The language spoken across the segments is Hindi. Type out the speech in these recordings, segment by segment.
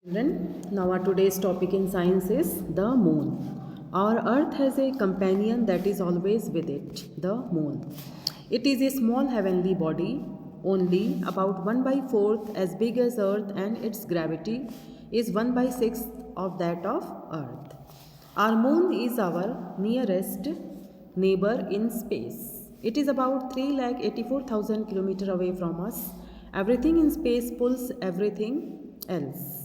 Children, now our today's topic in science is the moon. Our earth has a companion that is always with it, the moon. It is a small heavenly body, only about 1 by 4th as big as earth, and its gravity is 1 by 6th of that of earth. Our moon is our nearest neighbor in space. It is about 3,84,000 kilometers away from us. Everything in space pulls everything else.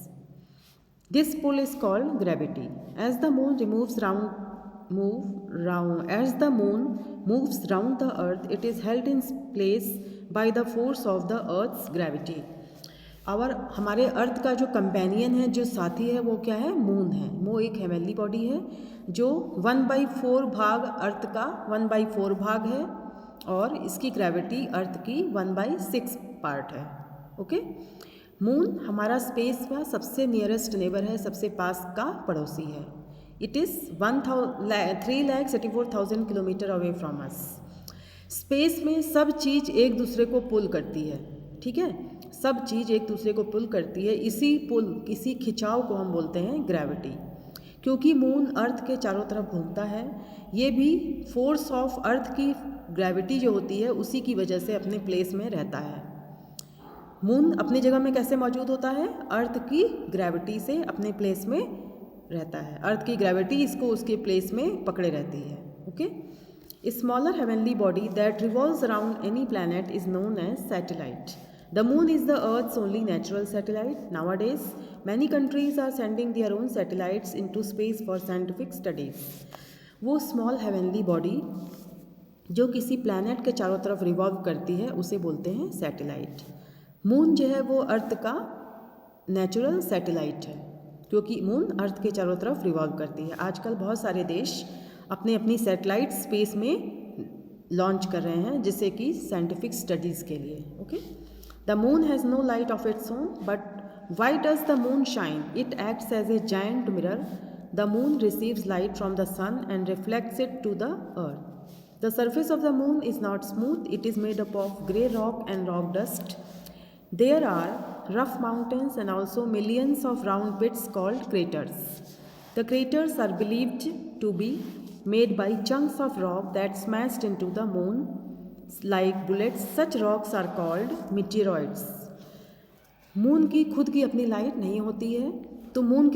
This pull is called gravity. As the moon moves round the earth, it is held in place by the force of the earth's gravity. और हमारे अर्थ का जो कंपेनियन है, जो साथी है, वो क्या है? मून है। वो एक हेवनली बॉडी है जो 1/4 भाग अर्थ का 1/4 भाग है और इसकी ग्रेविटी अर्थ की 1/6 पार्ट है। ओके। मून हमारा स्पेस का सबसे नियरेस्ट नेबर है, सबसे पास का पड़ोसी है। It is 3,84,000 kilometre away from us. Space में सब चीज़ एक दूसरे को पुल करती है, ठीक है? सब चीज़ एक दूसरे को पुल करती है। इसी खिंचाव को हम बोलते हैं ग्रेविटी। क्योंकि मून अर्थ के चारों तरफ घूमता है, ये भी फोर्स ऑफ अर्थ की ग्रेविटी जो होती है उसी की वजह से अपने प्लेस में रहता है। मून अपनी जगह में कैसे मौजूद होता है? अर्थ की ग्रेविटी से अपने प्लेस में रहता है। अर्थ की ग्रेविटी इसको उसके प्लेस में पकड़े रहती है। Okay. Smaller heavenly body that revolves around any planet is known as satellite. The moon is the Earth's only natural satellite. Nowadays, many countries are sending their own satellites into space for scientific studies. वो स्मॉल हेवनली बॉडी जो किसी प्लैनेट के चारों तरफ रिवॉल्व करती है उसे बोलते हैं सैटेलाइट। मून जो है वो अर्थ का नेचुरल सैटेलाइट है, क्योंकि मून अर्थ के चारों तरफ रिवॉल्व करती है। आजकल बहुत सारे देश अपनी अपनी सैटेलाइट स्पेस में लॉन्च कर रहे हैं, जिससे कि साइंटिफिक स्टडीज़ के लिए। Okay. The moon has no light of its own, but why does the moon shine? It acts as a giant mirror. The moon receives light from the sun and reflects it to the earth. The surface of the moon is not smooth. It is made up of grey rock and rock dust. There are rough mountains and also millions of round pits called craters. The craters are believed to be made by chunks of rock that smashed into the moon like bullets. Such rocks are called meteoroids. Moon की खुद की अपनी लाइट नहीं होती है, तो मून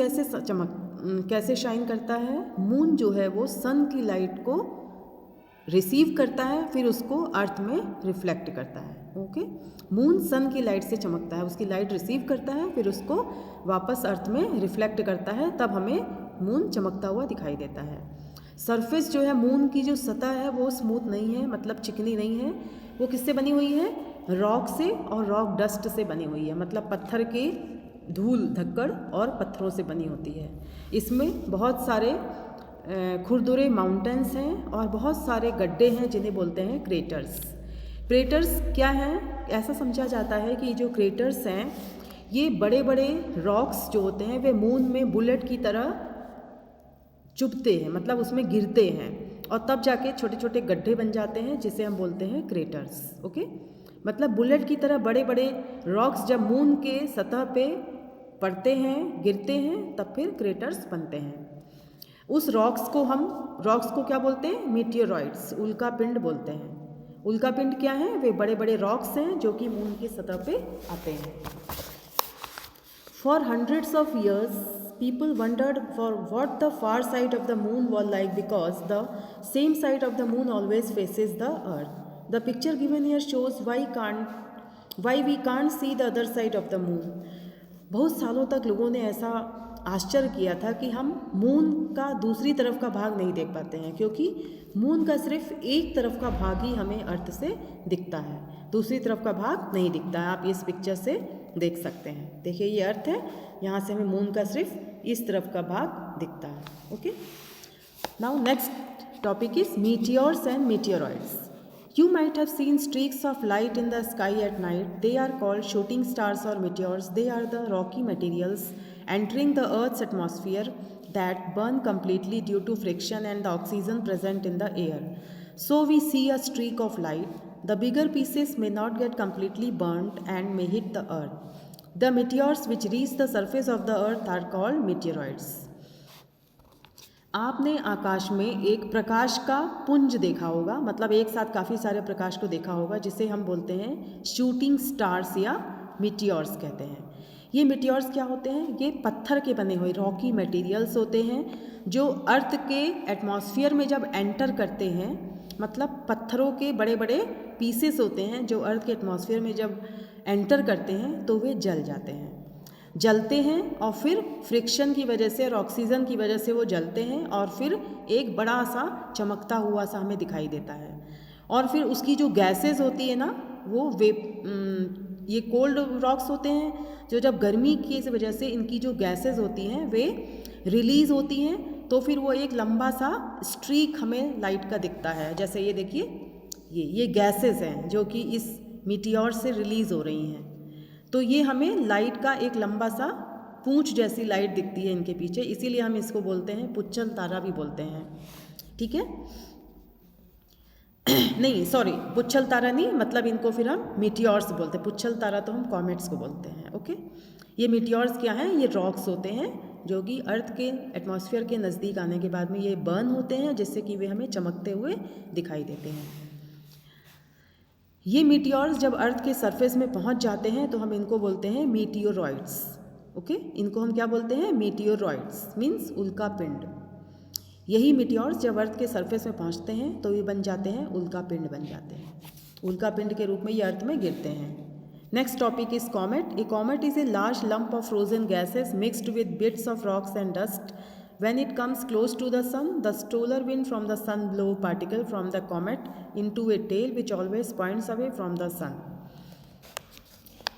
कैसे शाइन करता है? मून जो है वो सन की लाइट को रिसीव करता है, फिर उसको अर्थ में रिफ्लेक्ट करता है। ओके। मून सन की लाइट से चमकता है, उसकी लाइट रिसीव करता है, फिर उसको वापस अर्थ में रिफ्लेक्ट करता है, तब हमें मून चमकता हुआ दिखाई देता है। सरफेस जो है मून की जो सतह है वो स्मूथ नहीं है, मतलब चिकनी नहीं है। वो किससे बनी हुई है? रॉक से और रॉक डस्ट से बनी हुई है, मतलब पत्थर के धूल धक्कड़ और पत्थरों से बनी होती है। इसमें बहुत सारे खुरदुरे माउंटेन्स हैं और बहुत सारे गड्ढे हैं जिन्हें बोलते हैं क्रेटर्स। क्रेटर्स क्या हैं? ऐसा समझा जाता है कि जो क्रेटर्स हैं ये बड़े बड़े रॉक्स जो होते हैं वे मून में बुलेट की तरह चुभते हैं, मतलब उसमें गिरते हैं और तब जाके छोटे छोटे गड्ढे बन जाते हैं, जिसे हम बोलते हैं क्रेटर्स। ओके। मतलब बुलेट की तरह बड़े बड़े रॉक्स जब मून के सतह पे पड़ते हैं, गिरते हैं, तब फिर क्रेटर्स बनते हैं। उस रॉक्स को क्या बोलते हैं? मीटियोरॉइड्स, उल्का पिंड बोलते हैं। उल्का पिंड क्या है? वे बड़े बड़े रॉक्स हैं जो कि मून की सतह पे आते हैं। For hundreds of years people wondered for what the far side of the moon was like, because the same side of the moon always faces the earth. The picture given here shows why we can't see the other side of the moon. बहुत सालों तक लोगों ने ऐसा आश्चर्य किया था कि हम मून का दूसरी तरफ का भाग नहीं देख पाते हैं, क्योंकि मून का सिर्फ एक तरफ का भाग ही हमें अर्थ से दिखता है, दूसरी तरफ का भाग नहीं दिखता है। आप इस पिक्चर से देख सकते हैं। देखिए ये अर्थ है, यहाँ से हमें मून का सिर्फ इस तरफ का भाग दिखता है। Okay. Now next topic is meteors and meteoroids. You might have seen streaks of light in the sky at night. They are called shooting stars or meteors. They are the rocky materials entering the Earth's atmosphere that burn completely due to friction and the oxygen present in the air. So we see a streak of light. The bigger pieces may not get completely burnt and may hit the Earth. The meteors which reach the surface of the earth are called meteoroids. आपने आकाश में एक प्रकाश का पुंज देखा होगा, मतलब एक साथ काफ़ी सारे प्रकाश को देखा होगा, जिसे हम बोलते हैं शूटिंग स्टार्स या मीटियोर्स कहते हैं। ये मीटियोर्स क्या होते हैं? ये पत्थर के बने हुए रॉकी मटेरियल्स होते हैं जो अर्थ के एटमॉस्फेयर में जब एंटर करते हैं, मतलब पत्थरों के बड़े बड़े पीसेस होते हैं जो अर्थ के एटमॉस्फेयर में जब एंटर करते हैं तो वे जलते हैं और फिर फ्रिक्शन की वजह से और ऑक्सीजन की वजह से वो जलते हैं और फिर एक बड़ा सा चमकता हुआ सा हमें दिखाई देता है। और फिर उसकी जो गैसेस होती है ना, वो ये कोल्ड रॉक्स होते हैं जो जब गर्मी की वजह से इनकी जो गैसेस होती हैं वे रिलीज़ होती हैं, तो फिर वो एक लंबा सा स्ट्रीक हमें लाइट का दिखता है। जैसे ये देखिए, ये गैसेस हैं जो कि इस मीटियोर से रिलीज़ हो रही हैं, तो ये हमें लाइट का एक लंबा सा पूंछ जैसी लाइट दिखती है इनके पीछे, इसीलिए हम इसको बोलते हैं पुच्छल तारा भी बोलते हैं। ठीक है नहीं सॉरी, पुच्छल तारा नहीं, मतलब इनको फिर हम मीटियोर्स बोलते हैं। पुच्छल तारा तो हम कॉमेट्स को बोलते हैं। ओके, ये मीटियोर्स क्या हैं? ये रॉक्स होते हैं जो कि अर्थ के एटमॉस्फेयर के नज़दीक आने के बाद में ये बर्न होते हैं, जिससे कि वे हमें चमकते हुए दिखाई देते हैं। ये मीटियोर्स जब अर्थ के सरफेस में पहुंच जाते हैं तो हम इनको बोलते हैं मीटियोरॉइड्स। ओके, इनको हम क्या बोलते हैं? मीटियोरॉइड्स मीन्स उल्का पिंड। यही मीटियोर्स जब अर्थ के सरफेस में पहुंचते हैं तो ये बन जाते हैं उल्का पिंड बन जाते हैं। उल्का पिंड के रूप में ये अर्थ में गिरते हैं। Next topic is comet. A comet is a large lump of frozen gases mixed with bits of rocks and dust. When it comes close to the sun, the solar wind from the sun blow particle from the comet into a tail which always points away from the sun.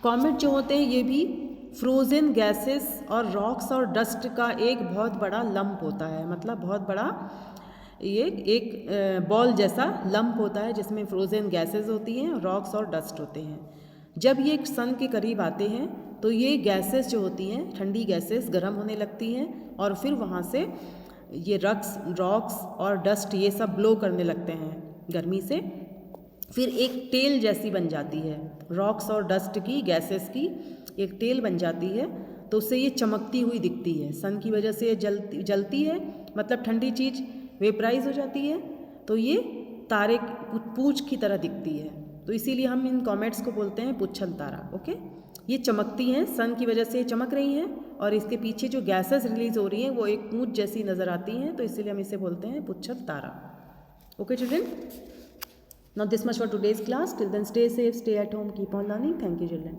Comet जो होते हैं ये भी फ्रोजन गैसेस और रॉक्स और डस्ट का एक बहुत बड़ा लंप होता है, मतलब बहुत बड़ा ये एक बॉल जैसा लंप होता है जिसमें फ्रोजन गैसेस होती हैं, रॉक्स और डस्ट होते हैं। जब ये सन के करीब आते हैं तो ये गैसेस जो होती हैं, ठंडी गैसेस गर्म होने लगती हैं और फिर वहाँ से ये रॉक्स और डस्ट ये सब ब्लो करने लगते हैं गर्मी से। फिर एक टेल जैसी बन जाती है, रॉक्स और डस्ट की गैसेस की एक टेल बन जाती है, तो उससे ये चमकती हुई दिखती है। सन की वजह से ये जलती है, मतलब ठंडी चीज़ वेपराइज हो जाती है, तो ये तारे पूंछ की तरह दिखती है। तो इसीलिए हम इन कॉमेट्स को बोलते हैं पुच्छल तारा। ओके, ये चमकती हैं, सन की वजह से ये चमक रही हैं और इसके पीछे जो गैसेस रिलीज हो रही हैं वो एक पूंछ जैसी नज़र आती हैं, तो इसीलिए हम इसे बोलते हैं पुच्छल तारा। Okay children, now this much for today's class. Till then stay safe, stay at home, keep on learning. Thank you children.